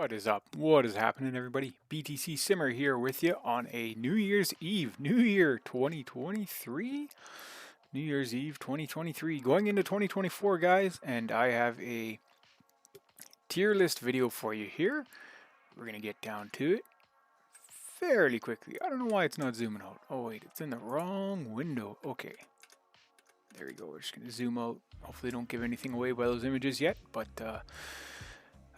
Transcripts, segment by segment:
What is up? What is happening, everybody? BtcSimmer here with you on a New Year's Eve, New Year 2023? New Year's Eve 2023, going into 2024, guys, and I have a tier list video for you here. We're going to get down to it fairly quickly. I don't know why it's not zooming out. Oh, wait, it's in the wrong window. Okay. There we go. We're just going to zoom out. Hopefully don't give anything away by those images yet, but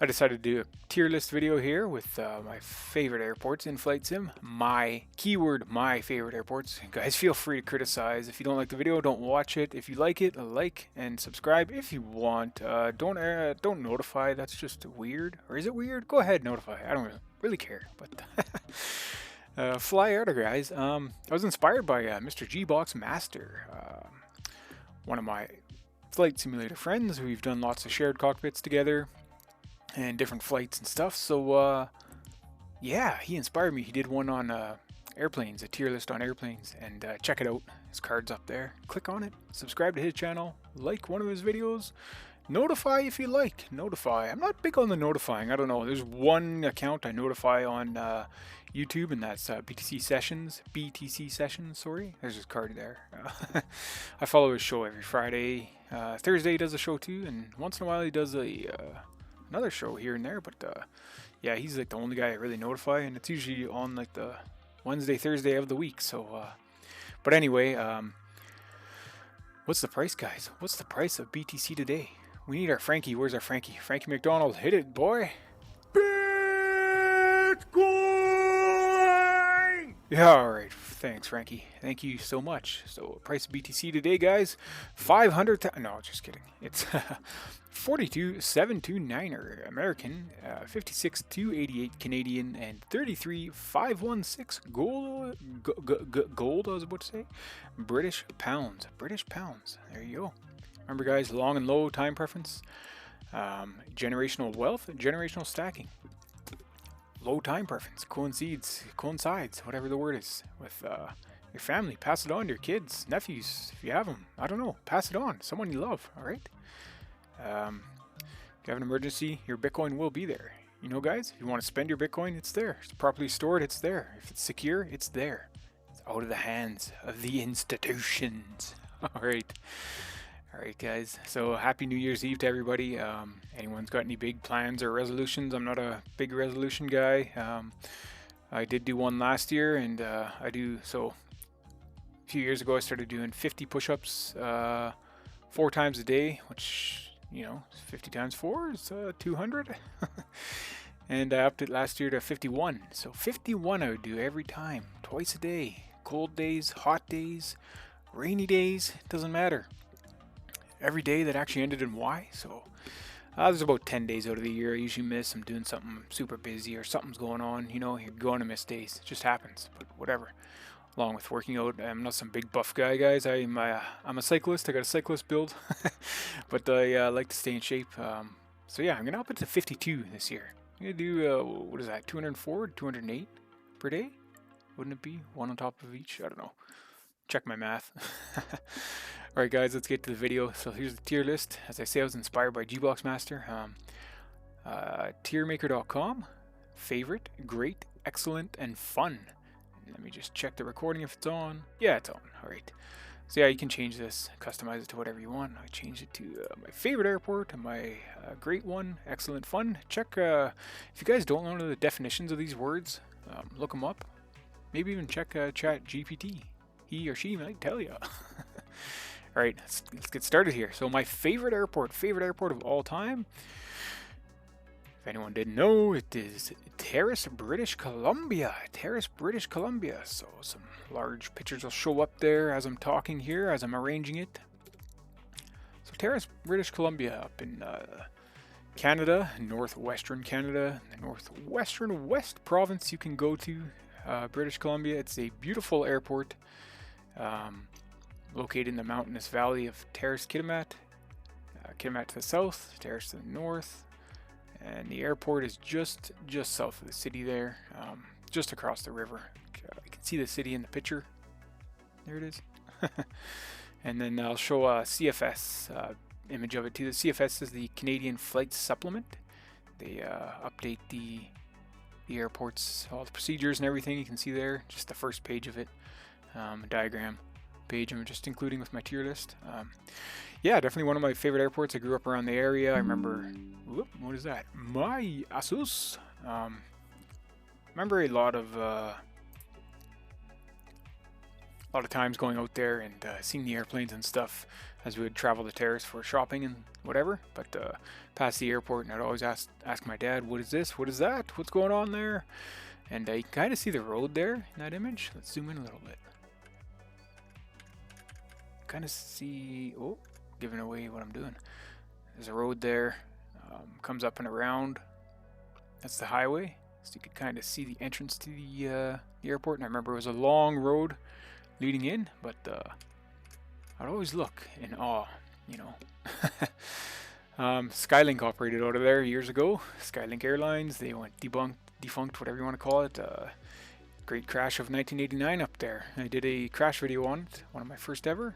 I decided to do a tier list video here with my favorite airports in Flight Sim. My favorite airports. Guys, feel free to criticize. If you don't like the video, don't watch it. If you like it, like and subscribe if you want. Don't notify. That's just weird. Or is it weird? Go ahead, notify. I don't really care. But fly outer, guys. I was inspired by Mr. GBOXmaster, one of my flight simulator friends. We've done lots of shared cockpits together and different flights and stuff. So yeah, he inspired me. He did one on airplanes, a tier list on airplanes, and check it out. His card's up there. Click on it, subscribe to his channel, like one of his videos, notify if you like. Notify. I'm not big on the notifying. I don't know. There's one account I notify on YouTube, and that's BTC Sessions. Sorry, there's his card there. I follow his show every Friday. Thursday he does a show too, and once in a while he does another show here and there, but yeah, he's like the only guy I really notify, and it's usually on like the Wednesday, Thursday of the week. So but anyway, what's the price, guys? What's the price of BTC today? We need our Frankie. Where's our Frankie? Frankie McDonald, hit it, boy. Bitcoin! Yeah, alright. Thanks, Frankie. Thank you so much. So, price of BTC today, guys, 500,000. No, just kidding. It's 42,729 American, 56,288 Canadian, and 33,516 gold. Gold, I was about to say. British pounds. British pounds. There you go. Remember, guys, long and low time preference, generational wealth, generational stacking. Low time preference coincides, whatever the word is, with your family. Pass it on to your kids, nephews, if you have them. I don't know. Pass it on. Someone you love. All right. If you have an emergency, your Bitcoin will be there. You know, guys, if you want to spend your Bitcoin, it's there. It's properly stored, it's there. If it's secure, it's there. It's out of the hands of the institutions. All right. All right, guys. So happy New Year's Eve to everybody. Anyone's got any big plans or resolutions? I'm not a big resolution guy. I did do one last year, and I do so. A few years ago, I started doing 50 push-ups 4 times a day, which, you know, 50 times 4 is 200. And I upped it last year to 51. So 51 I would do every time, twice a day. Cold days, hot days, rainy days, doesn't matter. Every day that actually ended in Y. So there's about 10 days out of the year I usually miss. I'm doing something super busy or something's going on. You know, you're going to miss days. It just happens, but whatever. Along with working out, I'm not some big buff guy, guys. I'm a cyclist. I got a cyclist build, but I like to stay in shape. So yeah, I'm gonna up it to 52 this year. I'm gonna do what is that? 204, 208 per day? Wouldn't it be one on top of each? I don't know. Check my math. Alright, guys, let's get to the video. So here's the tier list. As I say, I was inspired by GBOXmaster. Tiermaker.com. Favorite, great, excellent, and fun. Let me just check the recording if it's on. Yeah, it's on. Alright. So yeah, you can change this, customize it to whatever you want. I changed it to my favorite airport, my great one, excellent, fun. Check, if you guys don't know the definitions of these words, look them up. Maybe even check Chat GPT. He or she might tell you. Alright, let's get started here. So my favorite airport of all time, if anyone didn't know, it is Terrace, British Columbia. So some large pictures will show up there as I'm talking here, as I'm arranging it. So Terrace, British Columbia, up in Canada, northwestern Canada, the northwestern West province you can go to, British Columbia. It's a beautiful airport. Located in the mountainous valley of Terrace Kitimat. Kitimat to the south, Terrace to the north, and the airport is just south of the city there, just across the river. You can see the city in the picture. There it is. And then I'll show a CFS image of it too. The CFS is the Canadian Flight Supplement. They update the airports, all the procedures and everything. You can see there, just the first page of it, a diagram page I'm just including with my tier list. Yeah, definitely one of my favorite airports. I grew up around the area. I remember, whoop, what is that? My Asus. Remember a lot of times going out there and seeing the airplanes and stuff as we would travel to Terrace for shopping and whatever. But past the airport, and I'd always ask my dad, "What is this? What is that? What's going on there?" And you can kind of see the road there in that image. Let's zoom in a little bit. Kind of see, oh, giving away what I'm doing. There's a road there, comes up and around. That's the highway, so you could kind of see the entrance to the airport. And I remember it was a long road leading in, but I'd always look in awe, you know. Skylink operated out of there years ago. Skylink Airlines, they went defunct, whatever you want to call it. Great crash of 1989 up there. I did a crash video on it, one of my first ever.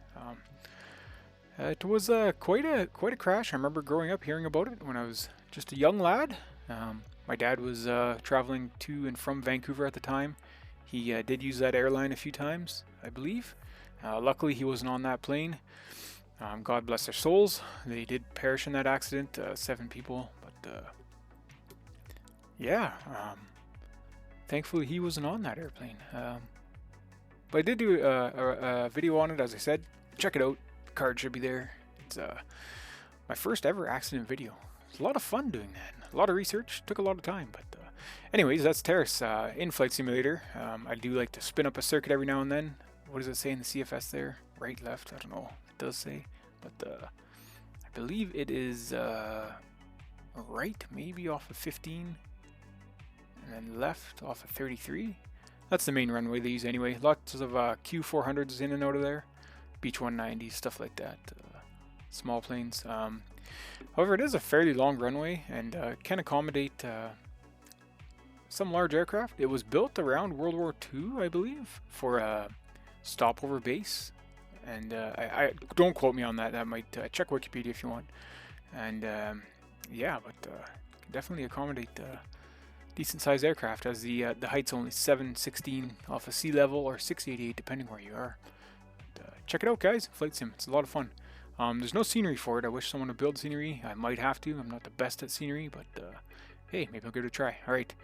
It was quite a crash. I remember growing up hearing about it when I was just a young lad. My dad was traveling to and from Vancouver at the time. He did use that airline a few times, I believe. Luckily, he wasn't on that plane. God bless their souls. They did perish in that accident, 7 people. But yeah, thankfully he wasn't on that airplane. But I did do a video on it, as I said. Check it out. The card should be there. It's my first ever accident video. It's a lot of fun doing that. A lot of research. Took a lot of time, but anyways, that's Terrace in Flight Simulator. I do like to spin up a circuit every now and then. What does it say in the CFS there? Right, left? I don't know. It does say, but I believe it is right, maybe off of 15, and then left off of 33. That's the main runway they use anyway. Lots of Q400s in and out of there, Beech 190s, stuff like that. Small planes. However, it is a fairly long runway and can accommodate some large aircraft. It was built around World War II, I believe, for a stopover base. And I don't quote me on that. That might check Wikipedia if you want. And yeah, but can definitely accommodate decent sized aircraft, as the height's only 716 off of sea level, or 688 depending where you are. But, check it out, guys. Flight Sim. It's a lot of fun. There's no scenery for it. I wish someone would build scenery. I might have to. I'm not the best at scenery, but hey, maybe I'll give it a try. All right.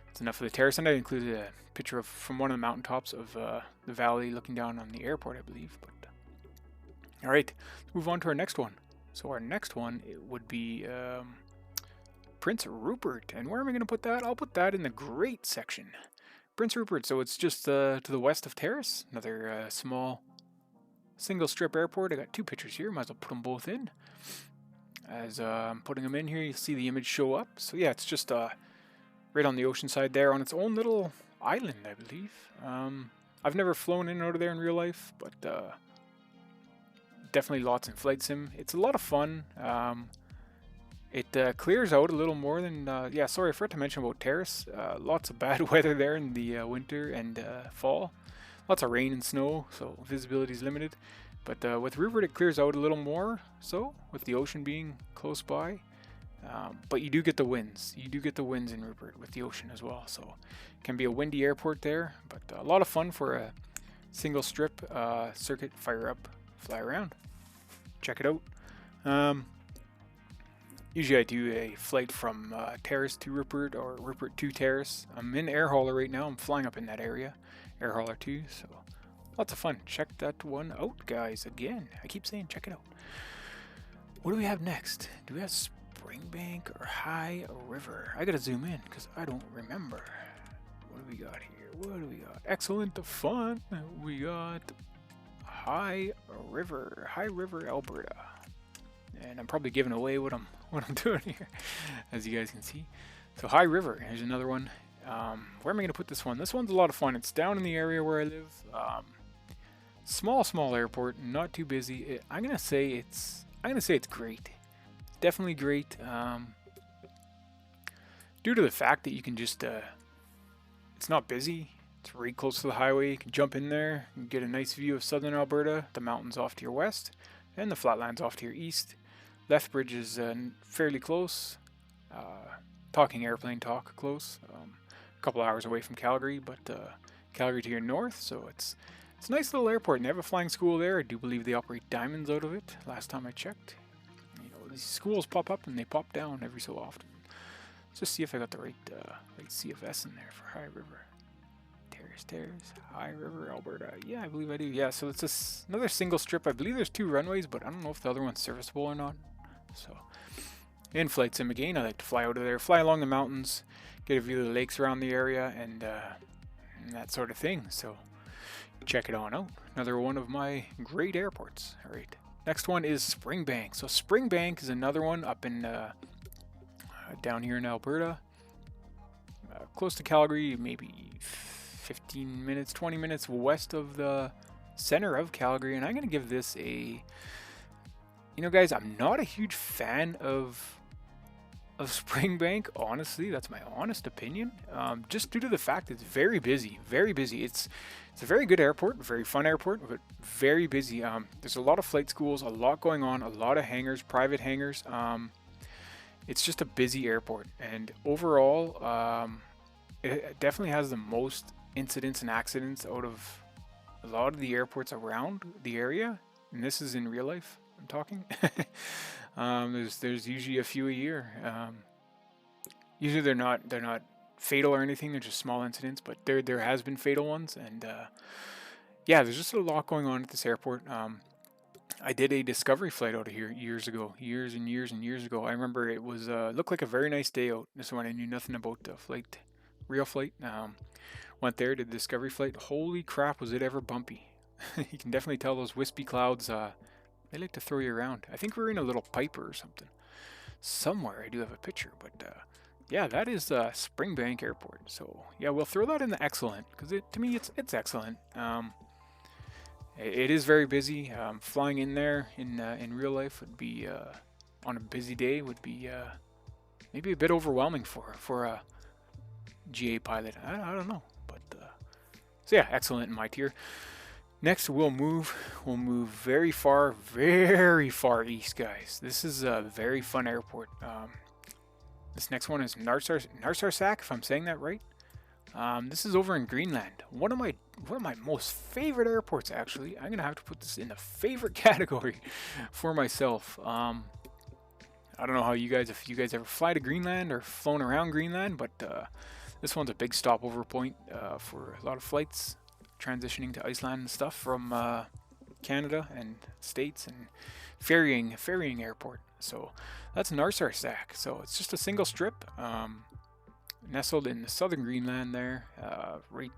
That's enough of the terrace, and I included a picture from one of the mountaintops of the valley looking down on the airport, I believe. But all right, let's move on to our next one. So our next one, it would be Prince Rupert. And where am I going to put that? I'll put that in the great section. Prince Rupert, so it's just to the west of Terrace. Another small single strip airport. I got 2 pictures here. Might as well put them both in. As I'm putting them in here, you'll see the image show up. So yeah, it's just right on the ocean side there, on its own little island, I believe. I've never flown in and out of there in real life, but definitely lots in Flight Sim. It's a lot of fun. It clears out a little more than, yeah, sorry, I forgot to mention about Terrace. Lots of bad weather there in the winter and fall. Lots of rain and snow, so visibility is limited. But with Rupert, it clears out a little more, so with the ocean being close by. But you do get the winds. You do get the winds in Rupert with the ocean as well. So it can be a windy airport there, but a lot of fun for a single strip circuit, fire up, fly around. Check it out. Usually I do a flight from Terrace to Rupert, or Rupert to Terrace. I'm in Air Hauler right now. I'm flying up in that area, Air Hauler 2. So lots of fun. Check that one out, guys. Again, I keep saying check it out. What do we have next? Do we have Springbank or High River? I gotta zoom in because I don't remember. What do we got here? What do we got? Excellent fun. We got High River, Alberta. And I'm probably giving away what I'm doing here, as you guys can see. So High River, here's another one. Where am I going to put this one? This one's a lot of fun. It's down in the area where I live. Small airport, not too busy. I'm gonna say it's great. Definitely great. Due to the fact that you can just, it's not busy. It's right close to the highway. You can jump in there and get a nice view of southern Alberta, the mountains off to your west, and the flatlands off to your east. Lethbridge is fairly close. talking airplane talk close. A couple hours away from Calgary, but Calgary to your north, so it's a nice little airport. And they have a flying school there. I do believe they operate diamonds out of it. Last time I checked, you know, these schools pop up and they pop down every so often. Let's just see if I got the right CFS in there for High River. Terrace, High River, Alberta. Yeah, I believe I do. Yeah, so it's another single strip. I believe there's 2 runways, but I don't know if the other one's serviceable or not. So, in flight sim again, I like to fly out of there, fly along the mountains, get a view of the lakes around the area, and that sort of thing. So, check it on out. Another one of my great airports. All right. Next one is Springbank. So, Springbank is another one up in down here in Alberta, close to Calgary, maybe 15 minutes, 20 minutes west of the center of Calgary. And I'm going to give this a, you know, guys, I'm not a huge fan of Springbank, honestly. That's my honest opinion. Just due to the fact it's very busy, very busy. It's a very good airport, very fun airport, but very busy. There's a lot of flight schools, a lot going on, a lot of hangars, private hangars. It's just a busy airport, and overall, it definitely has the most incidents and accidents out of a lot of the airports around the area. And this is in real life, I'm talking. There's usually a few a year. Usually they're not fatal or anything. They're just small incidents, but there has been fatal ones, and yeah, there's just a lot going on at this airport. I did a discovery flight out of here years ago. I remember it was looked like a very nice day out. This one I knew nothing about the flight, real flight. Went there, did the discovery flight. Holy crap, was it ever bumpy. You can definitely tell those wispy clouds, they like to throw you around. I think we were in a little piper or something. Somewhere I do have a picture, but yeah, that is Springbank Airport. So yeah, we'll throw that in the excellent, because to me it's excellent. It is very busy. Flying in there in real life would be on a busy day would be maybe a bit overwhelming for a GA pilot. I don't know, but so yeah, excellent in my tier. Next, we'll move very far east, guys. This is a very fun airport. This next one is Narsarsuaq, if I'm saying that right. This is over in Greenland. One of my most favorite airports, actually. I'm gonna have to put this in the favorite category for myself. I don't know how if you guys ever fly to Greenland or flown around Greenland, but this one's a big stopover point for a lot of flights transitioning to Iceland and stuff from Canada and States, and ferrying airport. So that's Narsarsuaq. So it's just a single strip, nestled in the southern Greenland there, right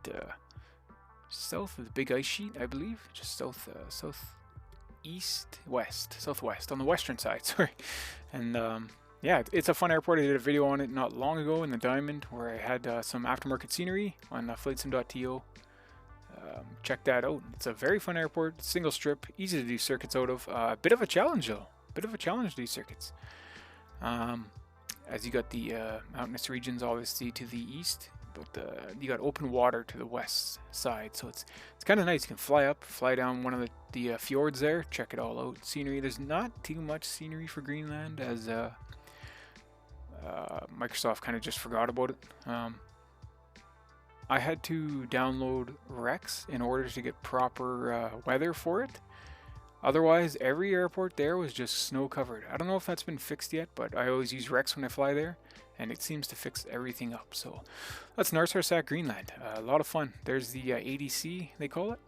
south of the big ice sheet, I believe, just southwest on the western side. Sorry, and yeah, it's a fun airport. I did a video on it not long ago in the Diamond, where I had some aftermarket scenery on flightsim.to. Check that out. It's a very fun airport, single strip, easy to do circuits out of. Bit of a challenge though, to do circuits. As you got the mountainous regions obviously to the east, but you got open water to the west side, so it's kind of nice. You can fly up, fly down one of the fjords there, check it all out. Scenery, there's not too much scenery for Greenland, as Microsoft kind of just forgot about it. I had to download Rex in order to get proper weather for it. Otherwise, every airport there was just snow covered. I don't know if that's been fixed yet, but I always use Rex when I fly there, and it seems to fix everything up. So that's Narsarsuaq, Greenland. A lot of fun. There's the ADC, they call it.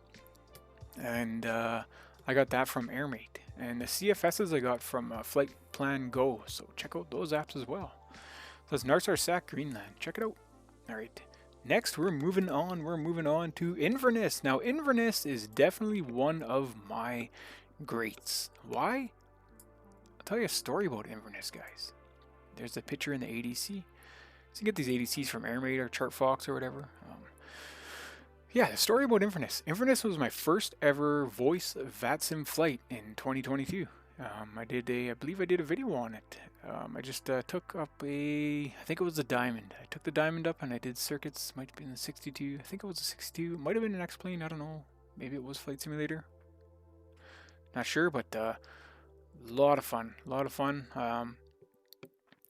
And I got that from AirMate. And the CFSs I got from Flight Plan Go. So check out those apps as well. So that's Narsarsuaq, Greenland. Check it out. All right. Next, we're moving on to Inverness. Now, Inverness is definitely one of my greats. Why? I'll tell you a story about Inverness, guys. There's a picture in the ADC. So you get these ADCs from AirMate or ChartFox or whatever. Yeah, the story about Inverness. Inverness was my first ever voice VATSIM flight in 2022. I believe I did a video on it. I just took up I think it was a Diamond. I took the Diamond up and I did circuits. Might have been the 62. I think it was a 62. Might have been an X-Plane. I don't know. Maybe it was Flight Simulator. Not sure, but lot of fun.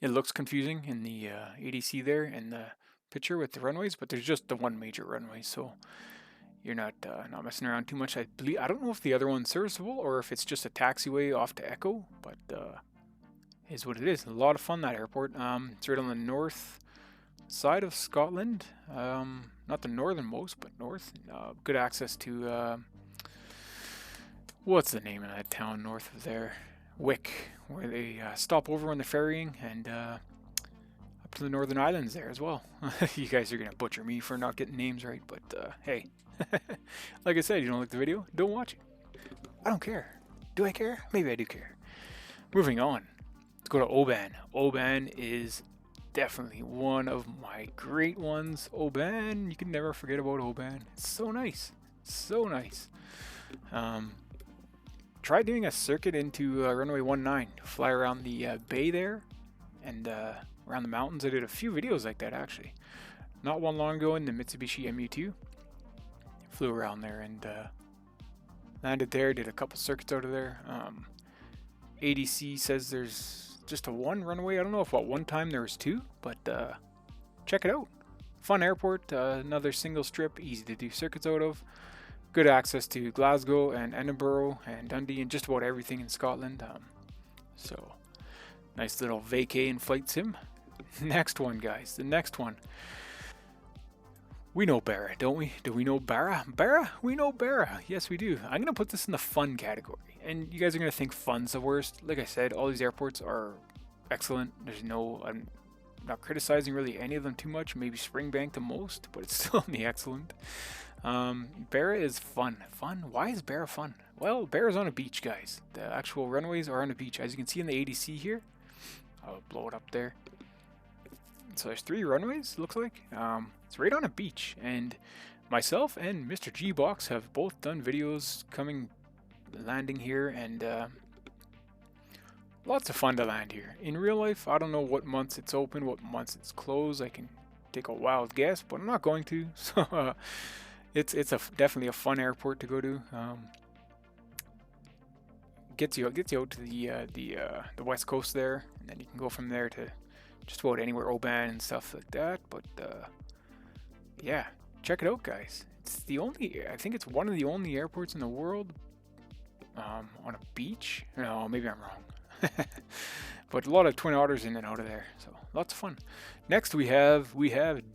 It looks confusing in the ADC there in the picture with the runways, but there's just the one major runway, so you're not messing around too much. I don't know if the other one's serviceable or if it's just a taxiway off to Echo, but is what it is. A lot of fun, that airport. It's right on the north side of Scotland. Not the northernmost, but north. Good access to what's the name of that town north of there? Wick, where they stop over when they're ferrying, and up to the Northern Islands there as well. You guys are gonna butcher me for not getting names right, but hey, like I said, you don't like the video, don't watch it. I don't care. Do I care? Maybe I do care. Moving on, let's go to Oban. Oban is definitely one of my great ones. Oban, you can never forget about Oban. It's so nice, so nice. Try doing a circuit into runway 19, fly around the bay there and around the mountains. I did a few videos like that actually. Not one long ago in the Mitsubishi MU2. Flew around there and landed there, did a couple circuits out of there. ADC says there's just a one runway. I don't know if at one time there was two, but check it out. Fun airport, another single strip, easy to do circuits out of. Good access to Glasgow and Edinburgh and Dundee and just about everything in Scotland. So, nice little vacay and flight sim. Next one, guys. The next one. We know Barra, don't we? Do we know Barra? Barra? We know Barra. Yes, we do. I'm going to put this in the fun category. And you guys are going to think fun's the worst. Like I said, all these airports are excellent. I'm not criticizing really any of them too much. Maybe Springbank the most, but it's still only excellent. Barra is fun. Fun? Why is Barra fun? Well, Barra's on a beach, guys. The actual runways are on a beach. As you can see in the ADC here, I'll blow it up there. So there's 3 runways, looks like. It's right on a beach, and myself and Mr. GBOX have both done videos landing here, and lots of fun to land here. In real life, I don't know what months it's open, what months it's closed. I can take a wild guess, but I'm not going to. So it's definitely a fun airport to go to. Gets you out to the west coast there, and then you can go from there to just about anywhere, Oban and stuff like that. But yeah, check it out, guys. I think it's one of the only airports in the world on a beach. No, maybe I'm wrong. But a lot of twin otters in and out of there, so lots of fun. Next we have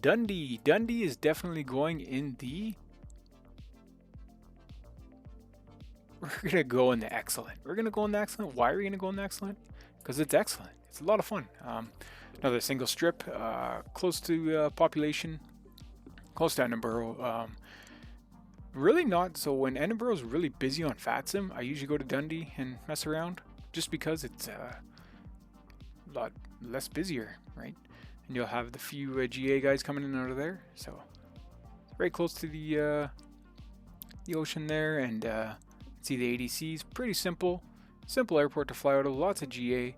Dundee. Dundee is definitely going in the... We're gonna go in the excellent. We're gonna go in the excellent. Why are we gonna go in the excellent? Because it's excellent. It's a lot of fun. Another single strip, close to population, close to Edinburgh. Really not. So when Edinburgh's really busy on FATSIM, I usually go to Dundee and mess around, just because it's a lot less busier, right? And you'll have the few GA guys coming in and out of there. So very close to the ocean there, and see the ADCs. Pretty simple airport to fly out of. Lots of GA.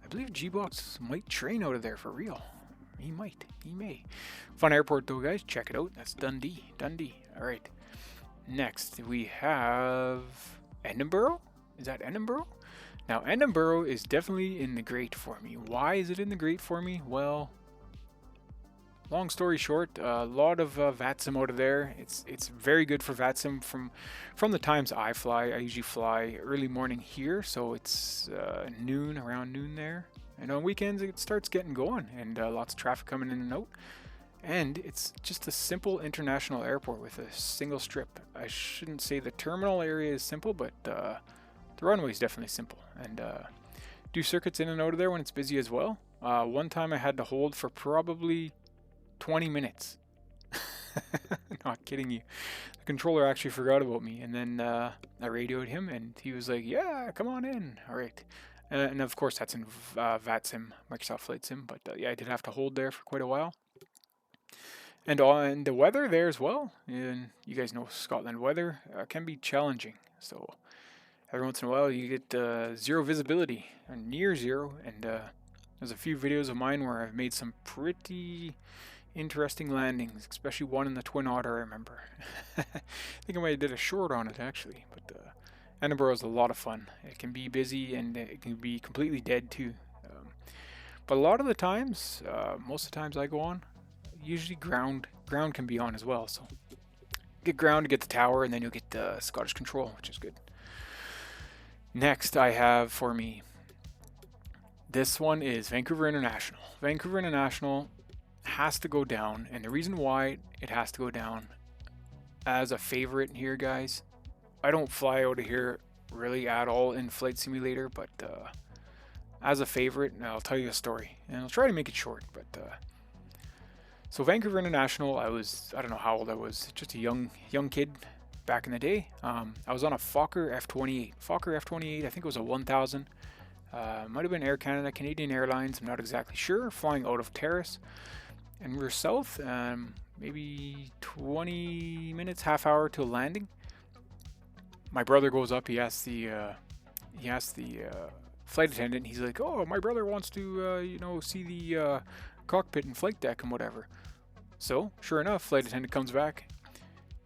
I believe GBOX might train out of there for real. He may. Fun airport though, guys. Check it out. That's Dundee. All right. Next we have Edinburgh. Is that Edinburgh? Now Edinburgh is definitely in the great for me. Why is it in the great for me? Well, long story short, a lot of VATSIM out of there. It's very good for VATSIM from the times I fly. I usually fly early morning here, so it's around noon there. And on weekends it starts getting going, and lots of traffic coming in and out. And it's just a simple international airport with a single strip. I shouldn't say the terminal area is simple, but the runway is definitely simple. And do circuits in and out of there when it's busy as well. One time I had to hold for probably 20 minutes. Not kidding you. The controller actually forgot about me, and then I radioed him, and he was like, "Yeah, come on in." All right. And of course that's in VATSIM, Microsoft Flight Sim, but yeah, I did have to hold there for quite a while. And the weather there as well, and you guys know Scotland weather can be challenging. So every once in a while you get zero visibility, or near zero, and there's a few videos of mine where I've made some pretty interesting landings, especially one in the Twin Otter, I remember. I think I might have did a short on it actually, but Edinburgh is a lot of fun. It can be busy and it can be completely dead too. But a lot of the times, most of the times I go on, usually ground can be on as well. So get ground to get the tower, and then you'll get the Scottish control, which is good. Next I have for me, this one is Vancouver International. Vancouver International has to go down, and the reason why it has to go down as a favorite here, guys, I don't fly out of here really at all in Flight Simulator, but as a favorite, I'll tell you a story, and I'll try to make it short. But so Vancouver International, I don't know how old I was, just a young kid back in the day. I was on a Fokker F-28. Fokker F-28, I think it was a 1000. Might have been Air Canada, Canadian Airlines, I'm not exactly sure, flying out of Terrace. And we were south, maybe 20 minutes, half hour till landing. My brother goes up, he asks the flight attendant, he's like, oh, my brother wants to, you know, see the cockpit and flight deck and whatever. So, sure enough, flight attendant comes back,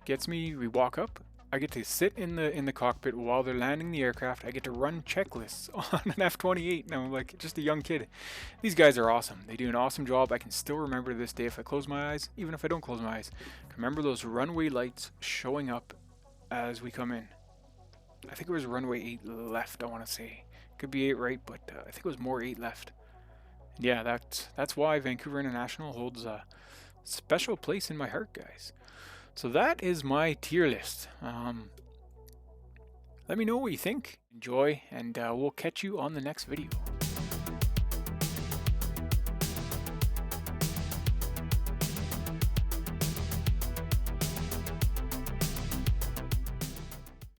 gets me, we walk up. I get to sit in the cockpit while they're landing the aircraft. I get to run checklists on an F-28, and I'm like just a young kid. These guys are awesome. They do an awesome job. I can still remember to this day if I close my eyes, even if I don't close my eyes. I can remember those runway lights showing up as we come in. I think it was runway 8 left, I want to say. Could be 8 right, but I think it was more 8 left. And yeah, that's why Vancouver International holds a special place in my heart, guys. So that is my tier list. Let me know what you think. Enjoy, and we'll catch you on the next video.